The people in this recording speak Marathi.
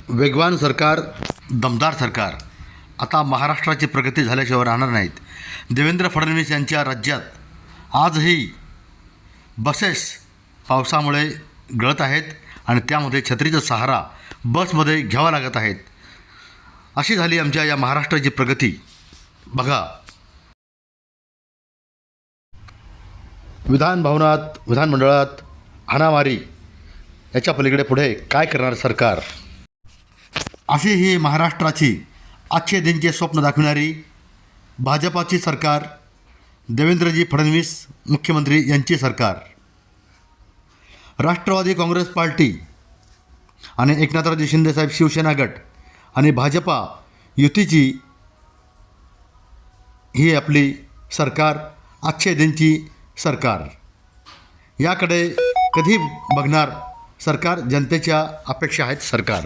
वेगवान सरकार, दमदार सरकार. आता महाराष्ट्राची प्रगती झाल्याशिवाय राहणार नाहीत. देवेंद्र फडणवीस यांच्या राज्यात आजही बसेस पावसामुळे गळत आहेत आणि त्यामध्ये छत्रीचा सहारा बसमध्ये घ्यावा लागत आहेत. अशी झाली आमच्या या महाराष्ट्राची प्रगती. बघा, विधान भवनात, विधानमंडळात हाणामारी, याच्या पलीकडे पुढे काय करणार सरकार. अशी ही महाराष्ट्राची आजचे दिनचे स्वप्न दाखविणारी भाजपाची सरकार, देवेंद्रजी फडणवीस मुख्यमंत्री यांची सरकार. राष्ट्रवादी काँग्रेस पार्टी आणि एकनाथरावजी शिंदेसाहेब शिवसेना गट आणि भाजपा युतीची ही आपली सरकार, आजचे दिनची सरकार. याकडे कधी बघणार सरकार. जनतेच्या अपेक्षा आहेत सरकार.